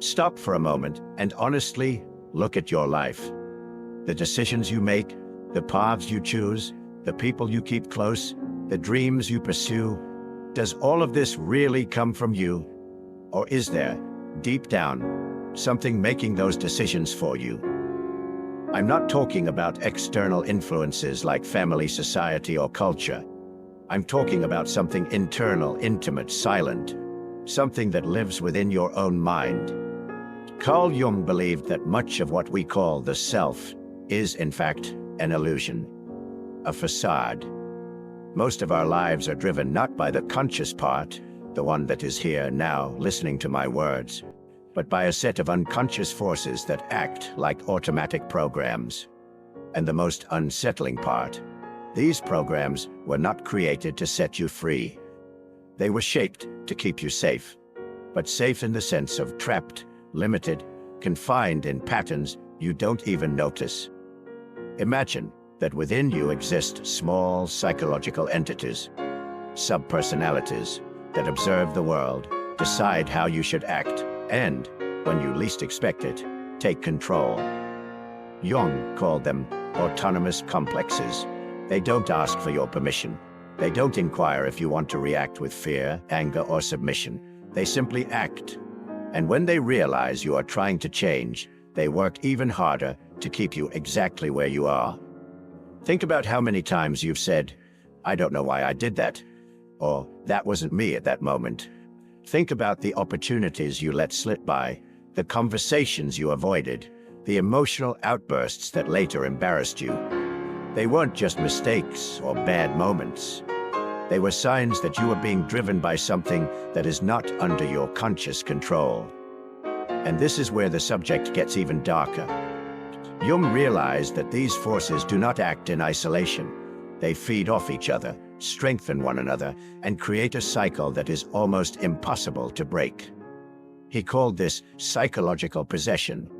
Stop for a moment and honestly look at your life. The decisions you make, the paths you choose, the people you keep close, the dreams you pursue. Does all of this really come from you? Or is there, deep down, something making those decisions for you? I'm not talking about external influences like family, society, or culture. I'm talking about something internal, intimate, silent, something that lives within your own mind. Carl Jung believed that much of what we call the self is, in fact, an illusion, a facade. Most of our lives are driven not by the conscious part, the one that is here now listening to my words, but by a set of unconscious forces that act like automatic programs. And the most unsettling part, these programs were not created to set you free. They were shaped to keep you safe, but safe in the sense of trapped, limited, confined in patterns you don't even notice. Imagine that within you exist small psychological entities, subpersonalities that observe the world, decide how you should act, and, when you least expect it, take control. Jung called them autonomous complexes. They don't ask for your permission. They don't inquire if you want to react with fear, anger, or submission. They simply act. And when they realize you are trying to change, they work even harder to keep you exactly where you are. Think about how many times you've said, "I don't know why I did that," or "That wasn't me at that moment." Think about the opportunities you let slip by, the conversations you avoided, the emotional outbursts that later embarrassed you. They weren't just mistakes or bad moments. They were signs that you were being driven by something that is not under your conscious control. And this is where the subject gets even darker. Jung realized that these forces do not act in isolation. They feed off each other, strengthen one another, and create a cycle that is almost impossible to break. He called this psychological possession,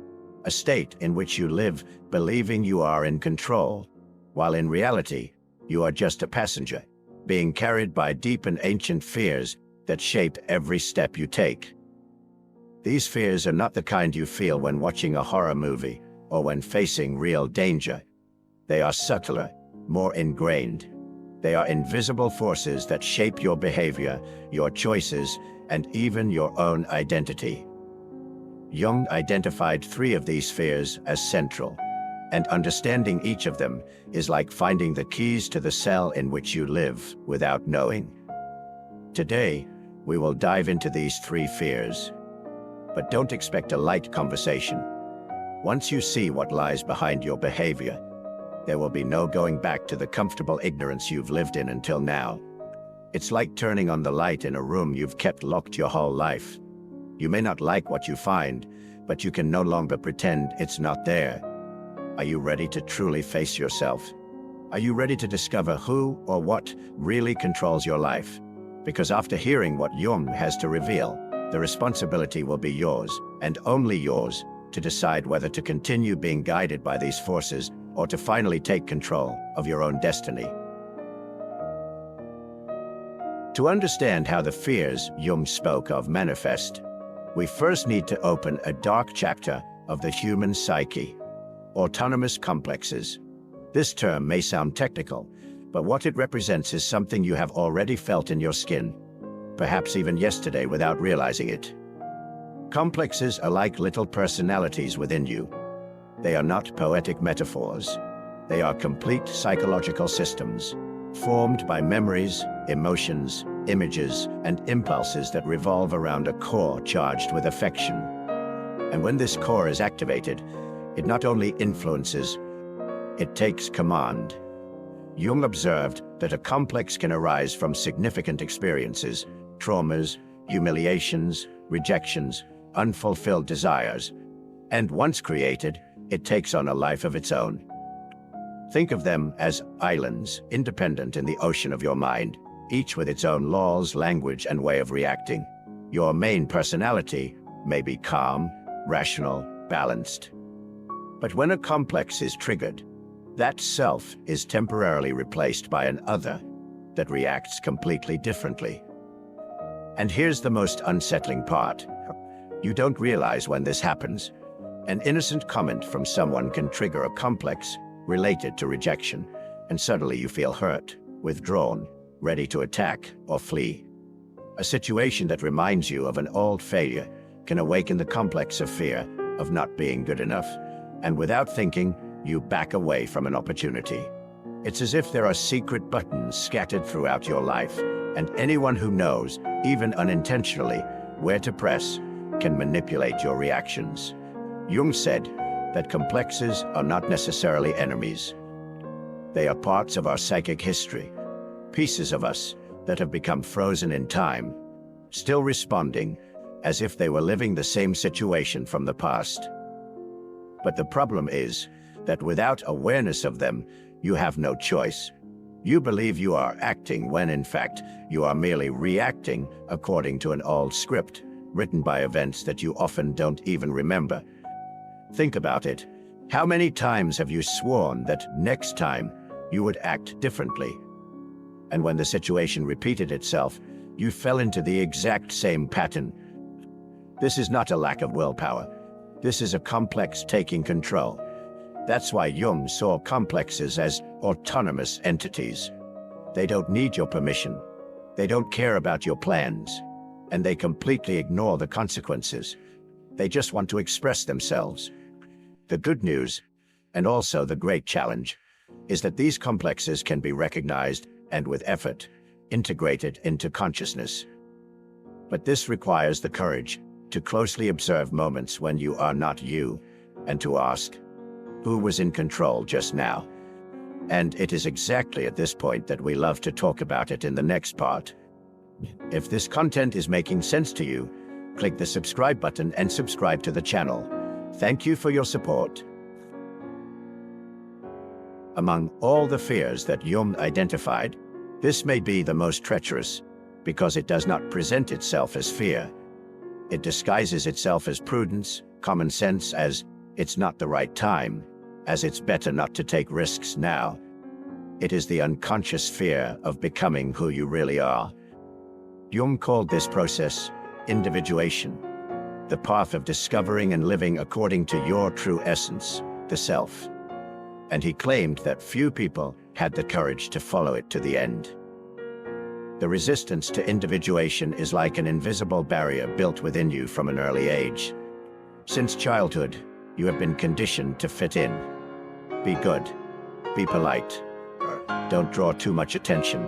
a state in which you live believing you are in control, while in reality, you are just a passenger, being carried by deep and ancient fears that shape every step you take. These fears are not the kind you feel when watching a horror movie or when facing real danger. They are subtler, more ingrained. They are invisible forces that shape your behavior, your choices, and even your own identity. Jung identified 3 of these fears as central, and understanding each of them is like finding the keys to the cell in which you live without knowing. Today, we will dive into these 3 fears. But don't expect a light conversation. Once you see what lies behind your behavior, there will be no going back to the comfortable ignorance you've lived in until now. It's like turning on the light in a room you've kept locked your whole life. You may not like what you find, but you can no longer pretend it's not there. Are you ready to truly face yourself? Are you ready to discover who or what really controls your life? Because after hearing what Jung has to reveal, the responsibility will be yours, and only yours, to decide whether to continue being guided by these forces or to finally take control of your own destiny. To understand how the fears Jung spoke of manifest, we first need to open a dark chapter of the human psyche: autonomous complexes. This term may sound technical, but what it represents is something you have already felt in your skin, perhaps even yesterday without realizing it. Complexes are like little personalities within you. They are not poetic metaphors. They are complete psychological systems, formed by memories, emotions, images, and impulses that revolve around a core charged with affection. And when this core is activated, it not only influences, it takes command. Jung observed that a complex can arise from significant experiences, traumas, humiliations, rejections, unfulfilled desires, and once created, it takes on a life of its own. Think of them as islands, independent in the ocean of your mind, each with its own laws, language, and way of reacting. Your main personality may be calm, rational, balanced. But when a complex is triggered, that self is temporarily replaced by an other that reacts completely differently. And here's the most unsettling part. You don't realize when this happens. An innocent comment from someone can trigger a complex related to rejection, and suddenly you feel hurt, withdrawn, ready to attack or flee. A situation that reminds you of an old failure can awaken the complex of fear of not being good enough, and without thinking, you back away from an opportunity. It's as if there are secret buttons scattered throughout your life, and anyone who knows, even unintentionally, where to press can manipulate your reactions. Jung said that complexes are not necessarily enemies. They are parts of our psychic history, pieces of us that have become frozen in time, still responding as if they were living the same situation from the past. But the problem is that without awareness of them, you have no choice. You believe you are acting when in fact you are merely reacting according to an old script written by events that you often don't even remember. Think about it. How many times have you sworn that next time you would act differently? And when the situation repeated itself, you fell into the exact same pattern. This is not a lack of willpower. This is a complex taking control. That's why Jung saw complexes as autonomous entities. They don't need your permission. They don't care about your plans. And they completely ignore the consequences. They just want to express themselves. The good news, and also the great challenge, is that these complexes can be recognized and with effort, integrated into consciousness. But this requires the courage to closely observe moments when you are not you, and to ask, who was in control just now? And it is exactly at this point that we love to talk about it in the next part. If this content is making sense to you, click the subscribe button and subscribe to the channel. Thank you for your support. Among all the fears that Jung identified, this may be the most treacherous, because it does not present itself as fear. It disguises itself as prudence, common sense, as it's not the right time, as it's better not to take risks now. It is the unconscious fear of becoming who you really are. Jung called this process individuation, the path of discovering and living according to your true essence, the self. And he claimed that few people had the courage to follow it to the end. The resistance to individuation is like an invisible barrier built within you from an early age. Since childhood, you have been conditioned to fit in. Be good. Be polite. Don't draw too much attention.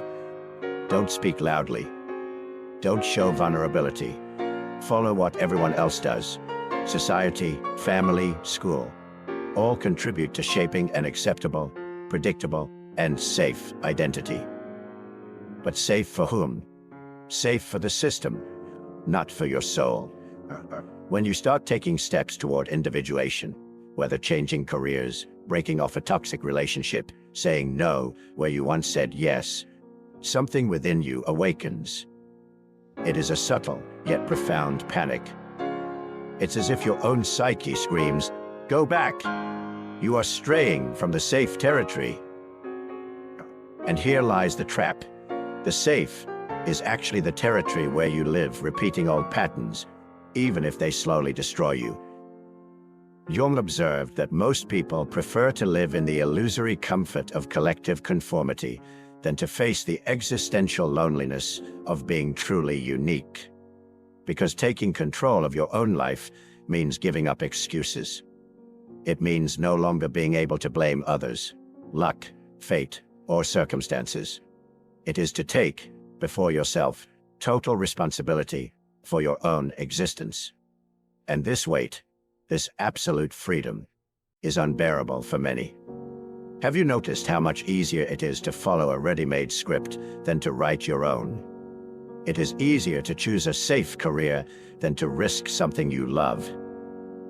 Don't speak loudly. Don't show vulnerability. Follow what everyone else does. Society, family, school, all contribute to shaping an acceptable, predictable, and safe identity. But safe for whom? Safe for the system, not for your soul. When you start taking steps toward individuation, whether changing careers, breaking off a toxic relationship, saying no where you once said yes, something within you awakens. It is a subtle, yet profound panic. It's as if your own psyche screams, "Go back! You are straying from the safe territory." And here lies the trap. The safe is actually the territory where you live repeating old patterns, even if they slowly destroy you. Jung observed that most people prefer to live in the illusory comfort of collective conformity than to face the existential loneliness of being truly unique. Because taking control of your own life means giving up excuses. It means no longer being able to blame others, luck, fate, or circumstances. It is to take, before yourself, total responsibility for your own existence. And this weight, this absolute freedom, is unbearable for many. Have you noticed how much easier it is to follow a ready-made script than to write your own? It is easier to choose a safe career than to risk something you love.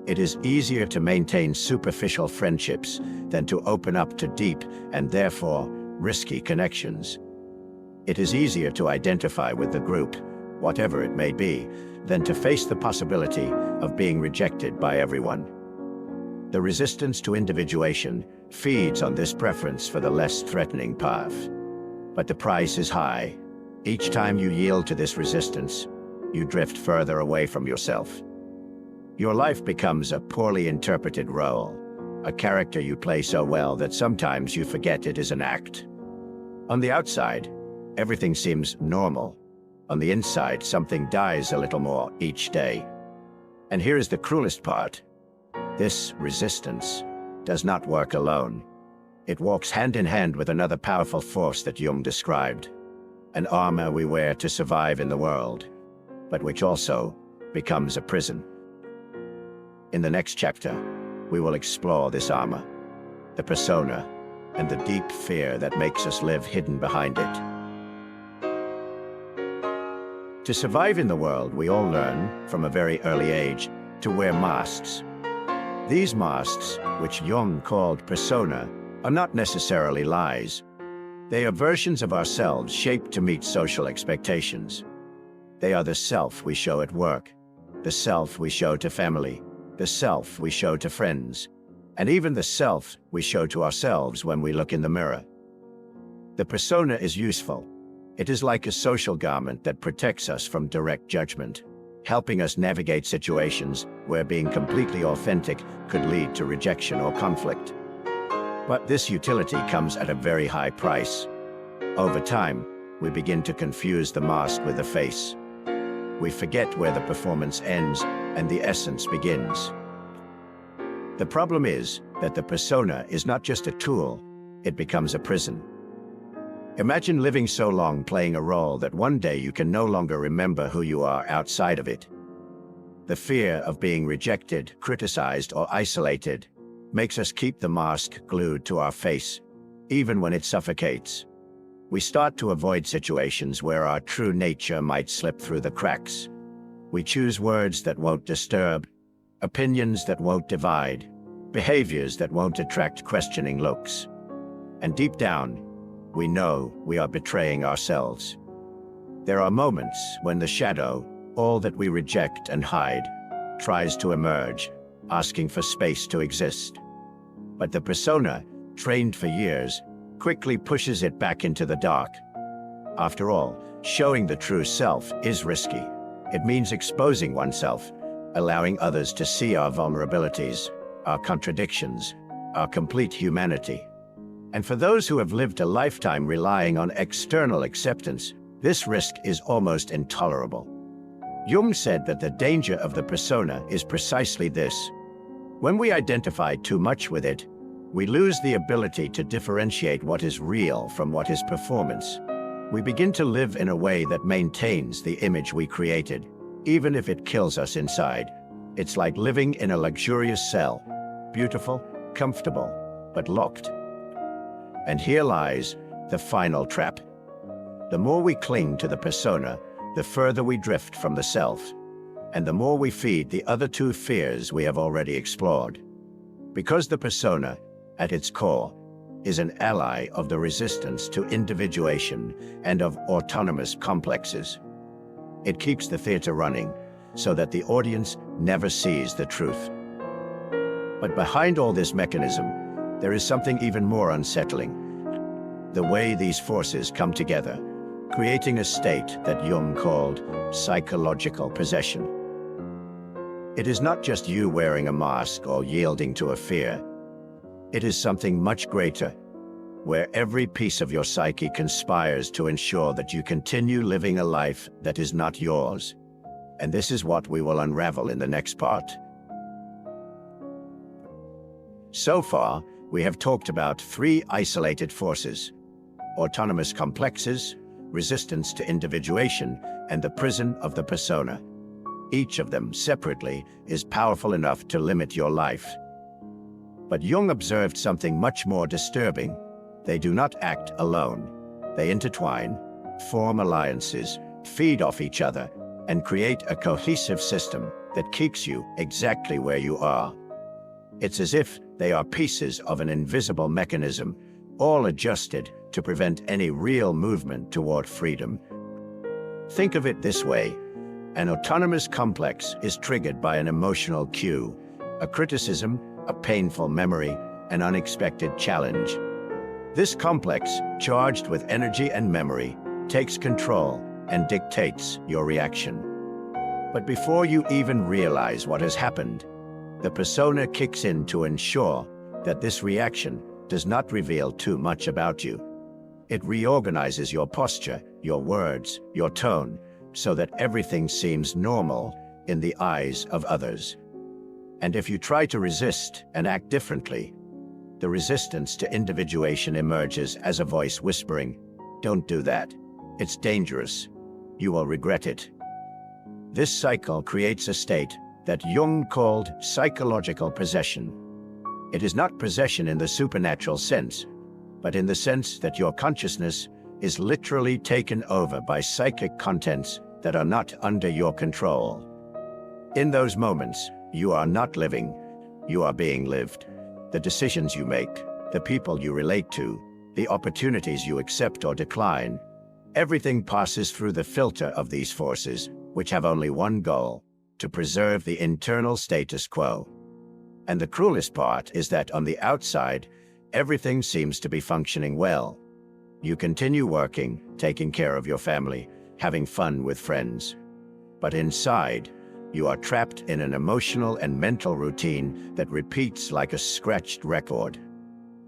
It is easier to maintain superficial friendships than to open up to deep and therefore risky connections. It is easier to identify with the group, whatever it may be, than to face the possibility of being rejected by everyone. The resistance to individuation feeds on this preference for the less threatening path. But the price is high. Each time you yield to this resistance, you drift further away from yourself. Your life becomes a poorly interpreted role, a character you play so well that sometimes you forget it is an act. On the outside, everything seems normal. On the inside, something dies a little more each day. And here is the cruelest part. This resistance does not work alone. It walks hand in hand with another powerful force that Jung described, an armor we wear to survive in the world, but which also becomes a prison. In the next chapter, we will explore this armor, the persona, and the deep fear that makes us live hidden behind it. To survive in the world, we all learn, from a very early age, to wear masks. These masks, which Jung called persona, are not necessarily lies. They are versions of ourselves shaped to meet social expectations. They are the self we show at work, the self we show to family, the self we show to friends, and even the self we show to ourselves when we look in the mirror. The persona is useful. It is like a social garment that protects us from direct judgment, helping us navigate situations where being completely authentic could lead to rejection or conflict. But this utility comes at a very high price. Over time, we begin to confuse the mask with the face. We forget where the performance ends and the essence begins. The problem is that the persona is not just a tool, it becomes a prison. Imagine living so long playing a role that one day you can no longer remember who you are outside of it. The fear of being rejected, criticized, or isolated makes us keep the mask glued to our face, even when it suffocates. We start to avoid situations where our true nature might slip through the cracks. We choose words that won't disturb, opinions that won't divide, behaviors that won't attract questioning looks. And deep down, we know we are betraying ourselves. There are moments when the shadow, all that we reject and hide, tries to emerge, asking for space to exist. But the persona, trained for years, quickly pushes it back into the dark. After all, showing the true self is risky. It means exposing oneself, allowing others to see our vulnerabilities, our contradictions, our complete humanity. And for those who have lived a lifetime relying on external acceptance, this risk is almost intolerable. Jung said that the danger of the persona is precisely this. When we identify too much with it, we lose the ability to differentiate what is real from what is performance. We begin to live in a way that maintains the image we created, even if it kills us inside. It's like living in a luxurious cell, beautiful, comfortable, but locked. And here lies the final trap. The more we cling to the persona, the further we drift from the self, and the more we feed the other two fears we have already explored. Because the persona, at its core, is an ally of the resistance to individuation and of autonomous complexes. It keeps the theater running so that the audience never sees the truth. But behind all this mechanism, there is something even more unsettling. The way these forces come together, creating a state that Jung called psychological possession. It is not just you wearing a mask or yielding to a fear. It is something much greater, where every piece of your psyche conspires to ensure that you continue living a life that is not yours. And this is what we will unravel in the next part. So far, we have talked about three isolated forces: autonomous complexes, resistance to individuation, and the prison of the persona. Each of them, separately, is powerful enough to limit your life. But Jung observed something much more disturbing. They do not act alone. They intertwine, form alliances, feed off each other, and create a cohesive system that keeps you exactly where you are. It's as if they are pieces of an invisible mechanism, all adjusted to prevent any real movement toward freedom. Think of it this way. An autonomous complex is triggered by an emotional cue, a criticism, a painful memory, an unexpected challenge. This complex, charged with energy and memory, takes control and dictates your reaction. But before you even realize what has happened, the persona kicks in to ensure that this reaction does not reveal too much about you. It reorganizes your posture, your words, your tone, so that everything seems normal in the eyes of others. And if you try to resist and act differently, the resistance to individuation emerges as a voice whispering, "Don't do that. It's dangerous. You will regret it." This cycle creates a state that Jung called psychological possession. It is not possession in the supernatural sense, but in the sense that your consciousness is literally taken over by psychic contents that are not under your control. In those moments, you are not living, you are being lived. The decisions you make, the people you relate to, the opportunities you accept or decline, everything passes through the filter of these forces, which have only one goal: to preserve the internal status quo. And the cruelest part is that on the outside, everything seems to be functioning well. You continue working, taking care of your family, having fun with friends. But inside, you are trapped in an emotional and mental routine that repeats like a scratched record.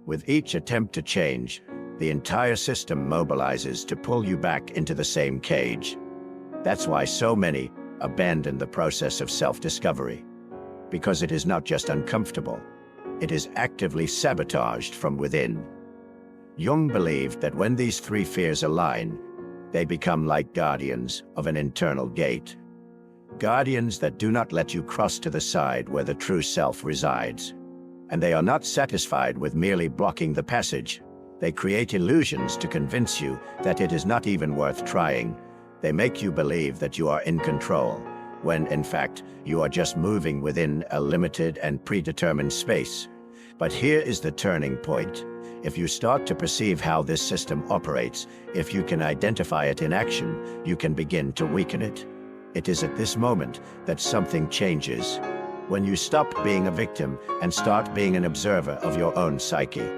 With each attempt to change, the entire system mobilizes to pull you back into the same cage. That's why so many abandon the process of self-discovery. Because it is not just uncomfortable, it is actively sabotaged from within. Jung believed that when these three fears align, they become like guardians of an internal gate. Guardians that do not let you cross to the side where the true self resides. And they are not satisfied with merely blocking the passage. They create illusions to convince you that it is not even worth trying. They make you believe that you are in control, when in fact you are just moving within a limited and predetermined space. But here is the turning point. If you start to perceive how this system operates, if you can identify it in action, you can begin to weaken it. It is at this moment that something changes. When you stop being a victim and start being an observer of your own psyche.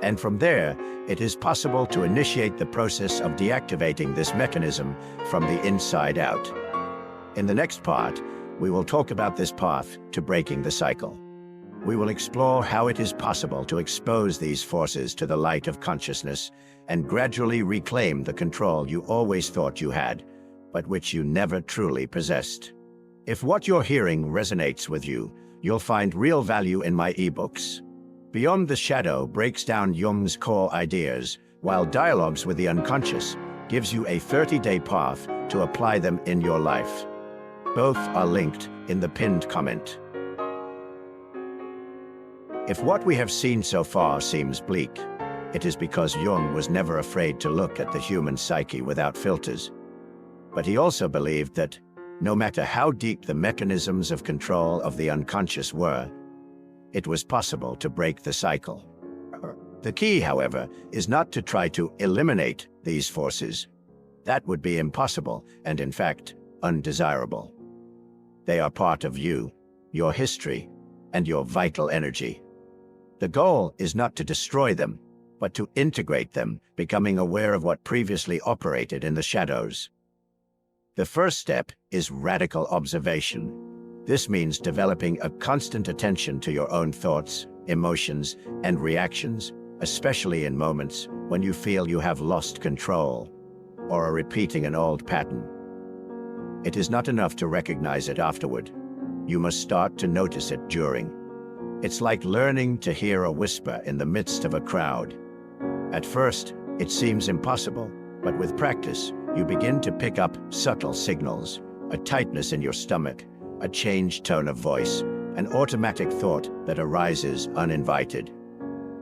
And from there, it is possible to initiate the process of deactivating this mechanism from the inside out. In the next part, we will talk about this path to breaking the cycle. We will explore how it is possible to expose these forces to the light of consciousness and gradually reclaim the control you always thought you had, but which you never truly possessed. If what you're hearing resonates with you, you'll find real value in my ebooks. Beyond the Shadow breaks down Jung's core ideas, while Dialogues with the Unconscious gives you a 30-day path to apply them in your life. Both are linked in the pinned comment. If what we have seen so far seems bleak, it is because Jung was never afraid to look at the human psyche without filters. But he also believed that, no matter how deep the mechanisms of control of the unconscious were, it was possible to break the cycle. The key, however, is not to try to eliminate these forces. That would be impossible and, in fact, undesirable. They are part of you, your history, and your vital energy. The goal is not to destroy them, but to integrate them, becoming aware of what previously operated in the shadows. The first step is radical observation. This means developing a constant attention to your own thoughts, emotions, and reactions, especially in moments when you feel you have lost control or are repeating an old pattern. It is not enough to recognize it afterward. You must start to notice it during. It's like learning to hear a whisper in the midst of a crowd. At first, it seems impossible, but with practice, you begin to pick up subtle signals, a tightness in your stomach, a changed tone of voice, an automatic thought that arises uninvited.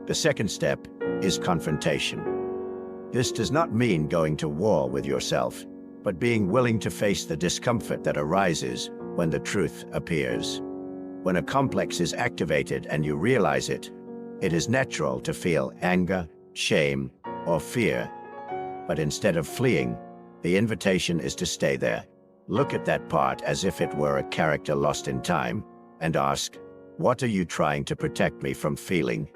The second step is confrontation. This does not mean going to war with yourself, but being willing to face the discomfort that arises when the truth appears. When a complex is activated and you realize it, it is natural to feel anger, shame, or fear. But instead of fleeing, the invitation is to stay there. Look at that part as if it were a character lost in time, and ask, what are you trying to protect me from feeling?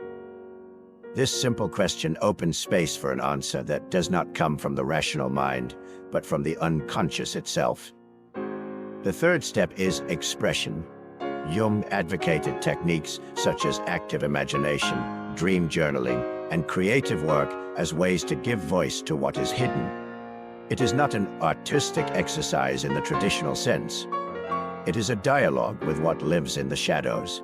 This simple question opens space for an answer that does not come from the rational mind, but from the unconscious itself. The third step is expression. Jung advocated techniques such as active imagination, dream journaling, and creative work as ways to give voice to what is hidden. It is not an artistic exercise in the traditional sense. It is a dialogue with what lives in the shadows.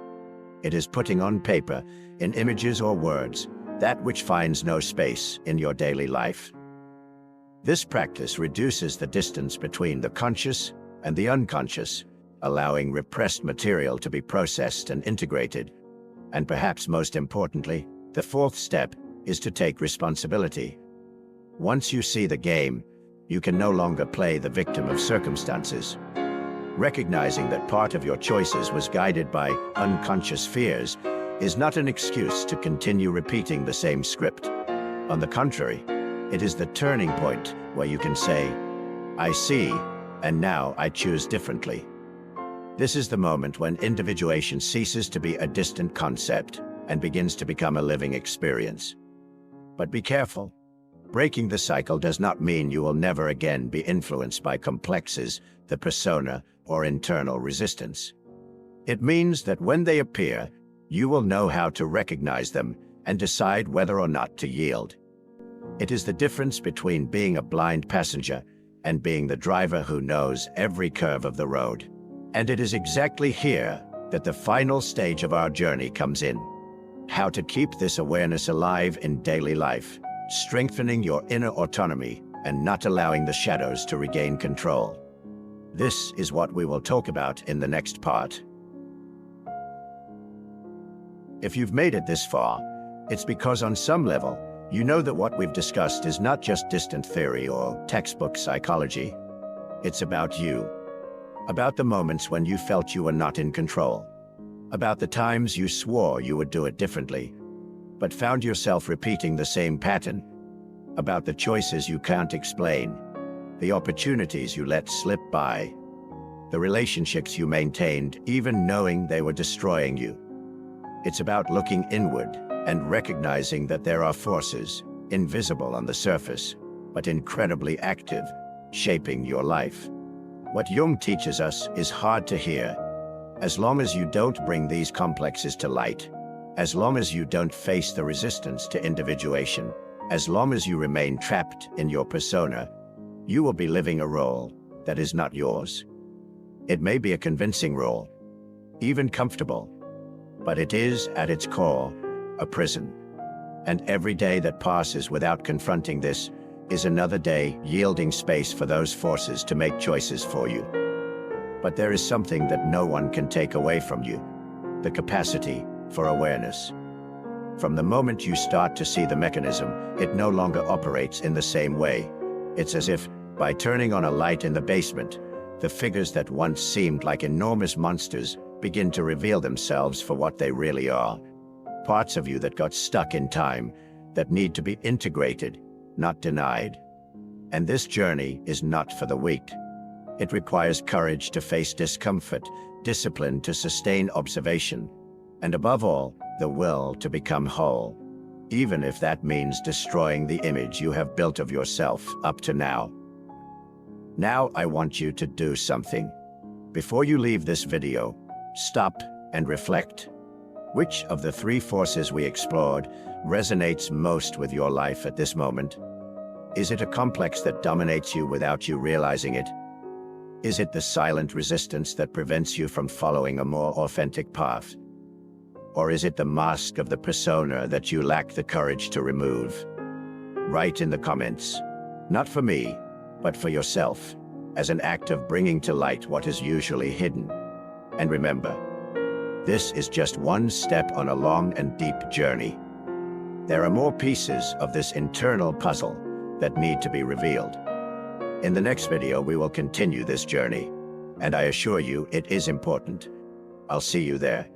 It is putting on paper, in images or words, that which finds no space in your daily life. This practice reduces the distance between the conscious and the unconscious, allowing repressed material to be processed and integrated. And perhaps most importantly, the fourth step is to take responsibility. Once you see the game, you can no longer play the victim of circumstances. Recognizing that part of your choices was guided by unconscious fears is not an excuse to continue repeating the same script. On the contrary, it is the turning point where you can say, "I see, and now I choose differently." This is the moment when individuation ceases to be a distant concept and begins to become a living experience. But be careful. Breaking the cycle does not mean you will never again be influenced by complexes, the persona, or internal resistance. It means that when they appear, you will know how to recognize them and decide whether or not to yield. It is the difference between being a blind passenger and being the driver who knows every curve of the road. And it is exactly here that the final stage of our journey comes in. How to keep this awareness alive in daily life, strengthening your inner autonomy and not allowing the shadows to regain control. This is what we will talk about in the next part. If you've made it this far, it's because on some level, you know that what we've discussed is not just distant theory or textbook psychology. It's about you. About the moments when you felt you were not in control. About the times you swore you would do it differently, but found yourself repeating the same pattern. About the choices you can't explain. The opportunities you let slip by, the relationships you maintained even knowing they were destroying you. It's about looking inward and recognizing that there are forces, invisible on the surface, but incredibly active, shaping your life. What Jung teaches us is hard to hear. As long as you don't bring these complexes to light, as long as you don't face the resistance to individuation, as long as you remain trapped in your persona, you will be living a role that is not yours. It may be a convincing role, even comfortable, but it is, at its core, a prison. And every day that passes without confronting this is another day yielding space for those forces to make choices for you. But there is something that no one can take away from you: the capacity for awareness. From the moment you start to see the mechanism, it no longer operates in the same way. It's as if, by turning on a light in the basement, the figures that once seemed like enormous monsters begin to reveal themselves for what they really are. Parts of you that got stuck in time, that need to be integrated, not denied. And this journey is not for the weak. It requires courage to face discomfort, discipline to sustain observation, and above all, the will to become whole, even if that means destroying the image you have built of yourself up to now. Now I want you to do something. Before you leave this video, stop and reflect. Which of the three forces we explored resonates most with your life at this moment? Is it a complex that dominates you without you realizing it? Is it the silent resistance that prevents you from following a more authentic path? Or is it the mask of the persona that you lack the courage to remove? Write in the comments, not for me, but for yourself, as an act of bringing to light what is usually hidden. And remember, this is just one step on a long and deep journey. There are more pieces of this internal puzzle that need to be revealed. In the next video, we will continue this journey, and I assure you it is important. I'll see you there.